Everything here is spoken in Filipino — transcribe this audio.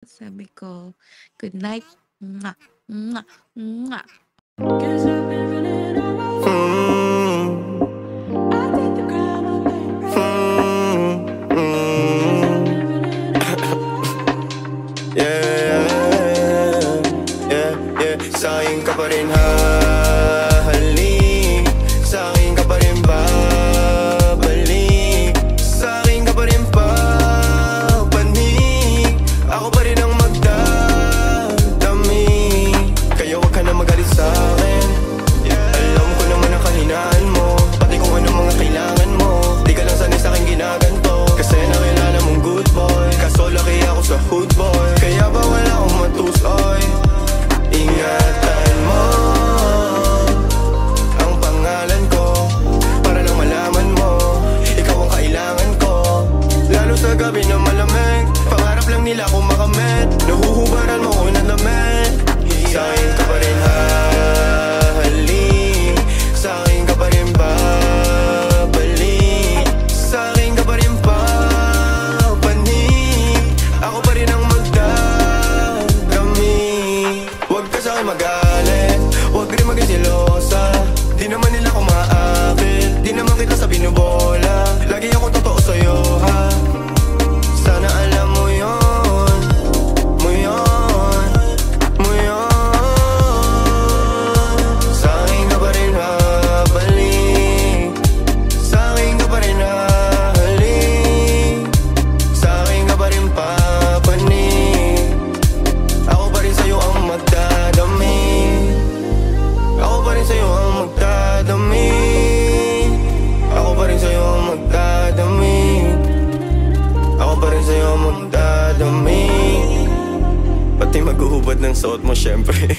Sabi ko, "Good night, mwah, mwah, mwah." Sa'kin ka pa rin hahalik, sa'kin ka pa rin babalik, sa'kin ka pa rin papanik, ako pa rin ang magdadami. Kaya wag ka na magalit sa'kin, alam ko naman ang kahinaan mo, pati kung ano mga kailangan mo. Di ka lang sanay sa'kin ginaganto, kasi nakilala mong good boy, kaso laki ako sa hood boy. Kaya bawal akong matusoy, ingatan mo ang pangalan ko, para lang malaman mo, ikaw ang kailangan ko. Lalo sa gabi na malamig, pangarap lang nila kung makamit, nahuhubaran mo ko ng damit. Sa'kin ka pa rin hahalik, sa'kin ka pa rin babalik, sa'kin ka pa rin papanik, ako pa rin ang magdadami. Huwag ka sa'kin magalit, huwag rin maging silosa, di naman nila ko maakit, di naman kita sa binubola, lagi ako totoo sa'yo ha. Sana alam mo yun, mo yun, mo yun. Sa'kin ka pa rin habalik, sa'kin ka pa rin hahalik, sa'kin ka pa rin papanik, ako pa rin sa'yo ang magdadami, ako pa rin sa'yo ang magdadami, ako pa rin sa'yo ang magdadami, ako pa rin sa'yo ang magdadami. Pati maghuhubad ng suot mo syempre.